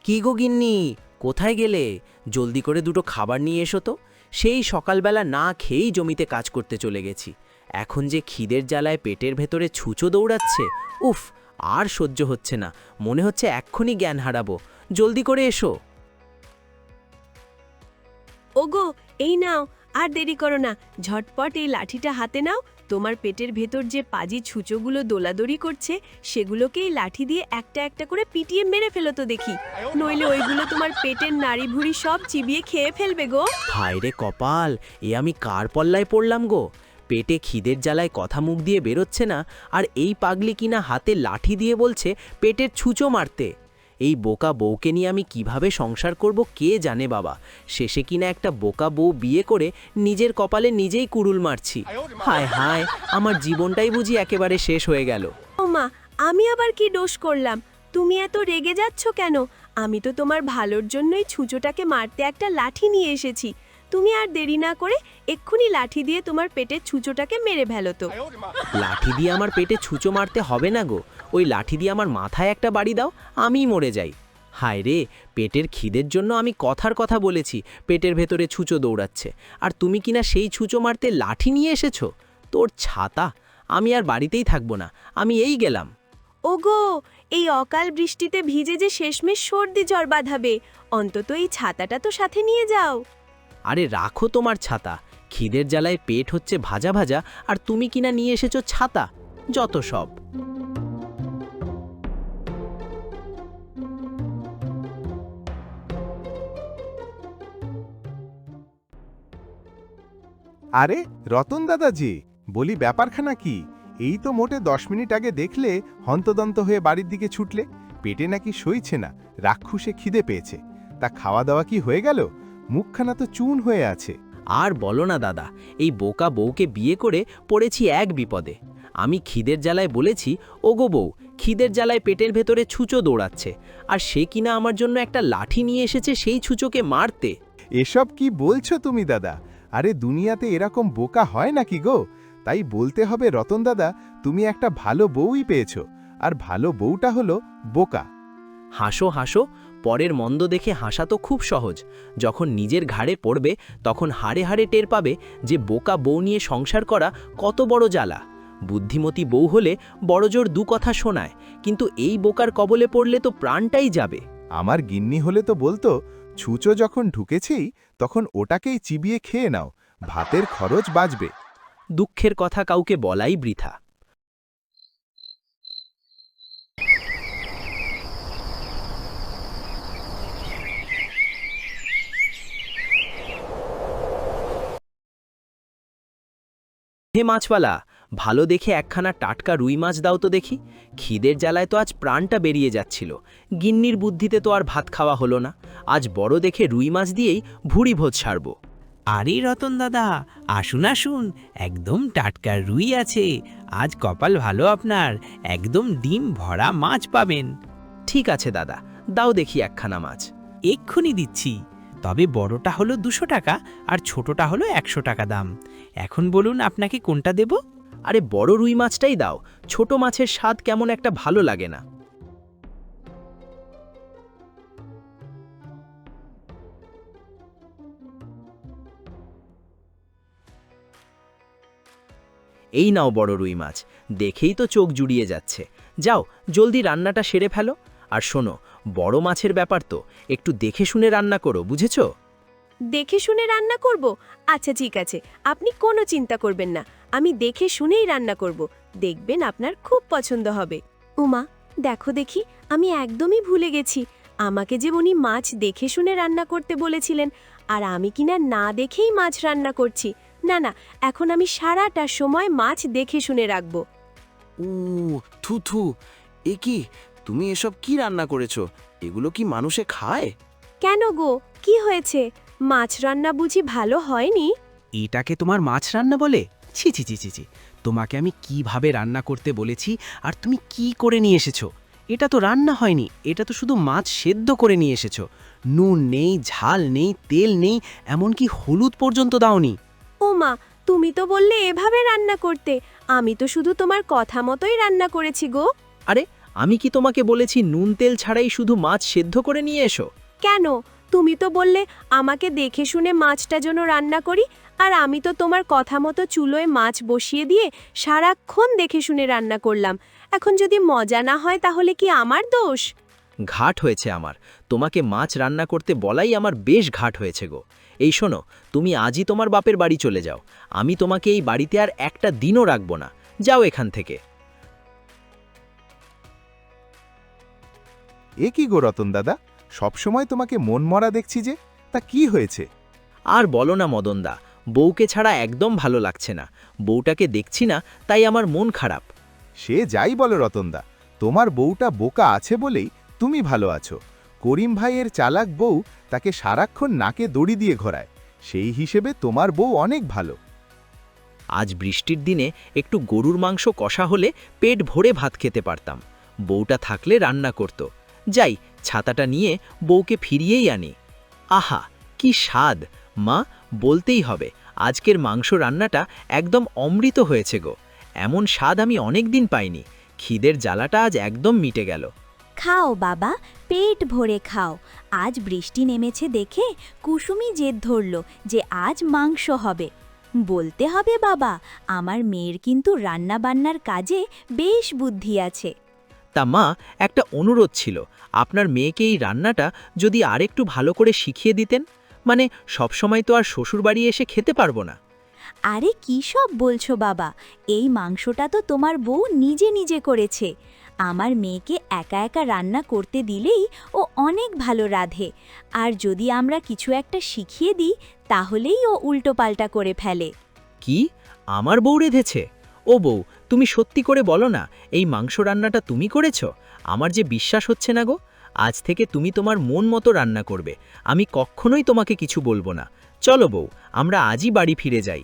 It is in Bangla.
কি গো গিন্নি, কোথায় গেলে? জলদি করে দুটো খাবার নিয়ে এসো তো। সেই সকালবেলা না খেয়েই জমিতে কাজ করতে চলে গেছি। এখন যে খিদের জ্বালায় পেটের ভেতরে ছুঁচো দৌড়াচ্ছে, উফ, আর সহ্য হচ্ছে না। মনে হচ্ছে এক্ষুনি জ্ঞান হারাবো। জলদি করে এসো। ওগো, এই নাও, আর দেরি করো না, ঝটপট এই লাঠিটা হাতে নাও। তোমার পেটের ভেতর যে পাজি ছুঁচোগুলো দোলাদড়ি করছে, সেগুলোকে এই লাঠি দিয়ে একটা একটা করে পিটিয়ে মেরে ফেলো তো দেখি, নইলে ওইগুলো তোমার পেটের নাড়ি ভুঁড়ি সব চিবিয়ে খেয়ে ফেলবে গো। হায় রে কপাল, এ আমি কার পল্লায় পড়লাম গো? পেটে খিদের জ্বালায় কথা মুখ দিয়ে বেরোচ্ছে না, আর এই পাগলি কিনা হাতে লাঠি দিয়ে বলছে পেটের ছুঁচো মারতে। এই বোকা বউকে নিয়ে আমি কিভাবে সংসার করব কে জানে বাবা। শেষে কিনা একটা বোকা বউ বিয়ে করে নিজের কপালে নিজেই কুড়ুল মারছি। হায় হায়, আমার জীবনটাই বুঝি একেবারে শেষ হয়ে গেল। ও মা, আমি আবার কি দোষ করলাম? তুমি এত রেগে যাচ্ছ কেন? আমি তো তোমার ভালোর জন্যই ছুঁচোটাকে মারতে একটা লাঠি নিয়ে এসেছি। তুমি আর দেরি না করে এক্ষুনি লাঠি দিয়ে তোমার পেটের ছুঁচোটাকে মেরে ফেলো তো। লাঠি দিয়ে আমার পেটে ছুঁচো মারতে হবে না গো, ওই লাঠি দিয়ে আমার মাথায় একটা বাড়ি দাও, আমিই মরে যাই। হায় রে, পেটের খিদের জন্য আমি কথার কথা বলেছি পেটের ভেতরে ছুঁচো দৌড়াচ্ছে, আর তুমি কিনা সেই ছুঁচো মারতে লাঠি নিয়ে এসেছো। তোর ছাতা, আমি আর বাড়িতেই থাকবো না, আমি এই গেলাম। ওগো, এই অকাল বৃষ্টিতে ভিজে যে শেষমেশ সর্দি জ্বর বাঁধাবে, অন্তত এই ছাতাটা তো সাথে নিয়ে যাও। আরে রাখো তোমার ছাতা, খিদের জ্বালায় পেট হচ্ছে ভাজা ভাজা, আর তুমি কিনা নিয়ে এসেছো ছাতা, যত সব। আরে রতন দাদাজি, বলি ব্যাপারখানা কি? এই তো মোটে 10 মিনিট আগে দেখলে হন্তদন্ত হয়ে বাড়ির দিকে ছুটলে, পেটে নাকি সইছে না, রাক্ষুসে খিদে পেয়েছে। তা খাওয়া দাওয়া কি হয়ে গেল? মুখখানা তো চুন হয়ে আছে। আর বলো না দাদা, এই বোকা বউকে বিয়ে করে পড়েছি এক বিপদে। আমি খিদের জ্বালায় বলেছি, ওগো বউ, খিদের জ্বালায় পেটের ভেতরে ছুঁচো দৌড়াচ্ছে, আর সে কিনা আমার জন্য একটা লাঠি নিয়ে এসেছে সেই ছুঁচোকে মারতে। এসব কি বলছো তুমি দাদা? আরে দুনিয়াতে এরকম বোকা হয় নাকি গো? তাই বলতে হবে রতন দাদা, তুমি একটা ভালো বউই পেয়েছো, আর ভালো বউটা হলো বোকা। হাসো হাসো, পরের মন্দ দেখে হাসা তো খুব সহজ। যখন নিজের ঘাড়ে পড়বে তখন হাড়ে হাড়ে টের পাবে যে বোকা বউ নিয়ে সংসার করা কত বড় জ্বালা। বুদ্ধিমতী বউ হলে বড়জোর দু কথা শোনায়, কিন্তু এই বোকার কবলে পড়লে তো প্রাণটাই যাবে। আমার গিন্নি হলে তো বলতো, ছুঁচো যখন ঢুকেছেই তখন ওটাকেই চিবিয়ে খেয়ে নাও, ভাতের খরচ বাঁচবে। দুঃখের কথা কাউকে বলাই বৃথা। হে মাছওয়ালা, ভালো দেখে একখানা টাটকা রুই মাছ দাও তো দেখি। খিদের জ্বালায় তো আজ প্রাণটা বেরিয়ে যাচ্ছিল। গিন্নির বুদ্ধিতে তো আর ভাত খাওয়া হলো না। আজ বড় দেখে রুই মাছ দিয়েই ভুঁড়ি ভোজ সারব। আরে রতন দাদা, আসুন আসুন, একদম টাটকা রুই আছে। আজ কপাল ভালো আপনার, একদম ডিম ভরা মাছ পাবেন। ঠিক আছে দাদা, দাও দেখি একখানা মাছ। এক্ষুনি দিচ্ছি, তবে বড়টা হলো 200 টাকা আর ছোটটা হলো 100 টাকা দাম। এখন বলুন আপনাকে কোনটা দেব? আরে বড় রুই মাছটাই দাও, ছোট মাছের স্বাদ কেমন একটা ভালো লাগে না। এই নাও বড় রুই মাছ, দেখেই তো চোখ জুড়িয়ে যাচ্ছে। যাও জলদি রান্নাটা সেরে ফেলো। আর শোনো, বড় মাছের ব্যাপার তো, একটু দেখে শুনে রান্না করো, বুঝেছো? দেখে শুনে রান্না করব? আচ্ছা ঠিক আছে, আপনি কোনো চিন্তা করবেন না, আমি দেখে শুনেই রান্না করব। দেখবেন আপনার খুব পছন্দ হবে। উমা, দেখো দেখি, আমি একদমই ভুলে গেছি, আমাকে যে উনি মাছ দেখে শুনে রান্না করতে বলেছিলেন, আর আমি কিনা না দেখেই মাছ রান্না করছি। না না, এখন আমি সারাটা সময় মাছ দেখে শুনে রাখব। উ থু থু, এ কি? তুমি এসব কি রান্না করেছো? এগুলো কি মানুষে খায়? কেন গো, কি হয়েছে? মাছ রান্না বুঝি ভালো হয়নি? এটাকে তোমার মাছ রান্না বলে? ছি ছি ছি ছি ছি, তোমাকে আমি কিভাবে রান্না করতে বলেছি আর তুমি কি করে নিয়ে এসেছো? এটা তো রান্না হয়নি, এটা তো শুধু মাছ সেদ্ধ করে নিয়ে এসেছো। নুন নেই, ঝাল নেই, তেল নেই, এমনকি হলুদ পর্যন্ত দাওনি। ও মা, তুমি তো বললে এভাবে রান্না করতে, আমি তো শুধু তোমার কথা মতোই রান্না করেছি গো। আরে আমি কি তোমাকে বলেছি নুন তেল ছাড়াই শুধু মাছ সেদ্ধ করে নিয়ে এসো? কেন? তুমি তো বললে আমাকে দেখে শুনে মাছটা যেন রান্না করি, আর আমি তো তোমার কথা মতো চুলোয় মাছ বসিয়ে দিয়ে সারাক্ষণ দেখে শুনে রান্না করলাম। এখন যদি মজা না হয় তাহলে কি আমার দোষ? ঘাট হয়েছে আমার, তোমাকে মাছ রান্না করতে বলাই আমার বেশ ঘাট হয়েছে গো। এই শোনো, তুমি আজই তোমার বাপের বাড়ি চলে যাও। আমি তোমাকে এই বাড়িতে আর একটা দিনও রাখবো না। যাও এখান থেকে। এ কি গো রতন দাদা, সবসময় তোমাকে মন মরা দেখছি যে, তা কি হয়েছে? আর বলো না মদনদা, বউকে ছাড়া একদম ভালো লাগছে না। বউটাকে দেখছি না, তাই আমার মন খারাপ। সে যাই বলো রতনদা, তোমার বউটা বোকা আছে বলেই তুমি ভালো আছো। করিম ভাইয়ের চালাক বউ তাকে সারাক্ষণ নাকে দড়ি দিয়ে ঘোরায়, সেই হিসেবে তোমার বউ অনেক ভালো। আজ বৃষ্টির দিনে একটু গরুর মাংস কষা হলে পেট ভরে ভাত খেতে পারতাম। বউটা থাকলে রান্না করত। যাই, ছাতাটা নিয়ে বউকে ফিরিয়েই আনি। আহা, কি স্বাদ! মা, বলতেই হবে, আজকের মাংস রান্নাটা একদম অমৃত হয়েছে গো। এমন স্বাদ আমি অনেক দিন পাইনি। খিদের জ্বালাটা আজ একদম মিটে গেল। খাও বাবা, পেট ভরে খাও। আজ বৃষ্টি নেমেছে দেখে কুসুমি জেদ ধরল যে আজ মাংস হবে। বলতে হবে বাবা, আমার মেয়ের কিন্তু রান্নাবান্নার কাজে বেশ বুদ্ধি আছে। তা মা, একটা অনুরোধ ছিল, আপনার মেয়েকে এই রান্নাটা যদি আরেকটু ভালো করে শিখিয়ে দিতেন। মানে সবসময় তো আর শ্বশুরবাড়ি এসে খেতে পারবো না। আরে কী সব বলছো বাবা, এই মাংসটা তো তোমার বউ নিজে নিজে করেছে। আমার মেয়েকে একা একা রান্না করতে দিলেই ও অনেক ভালো রাঁধে, আর যদি আমরা কিছু একটা শিখিয়ে দিই তাহলেই ও উল্টোপাল্টা করে ফেলে। কি? আমার বউ রেঁধেছে? ও বউ, তুমি সত্যি করে বলো না, এই মাংস রান্নাটা তুমি করেছো? আমার যে বিশ্বাস হচ্ছে না গো। আজ থেকে তুমি তোমার মন মতো রান্না করবে। আমি কখনোই তোমাকে কিছু বলবো না। চলো বউ, আমরা আজই বাড়ি ফিরে যাই।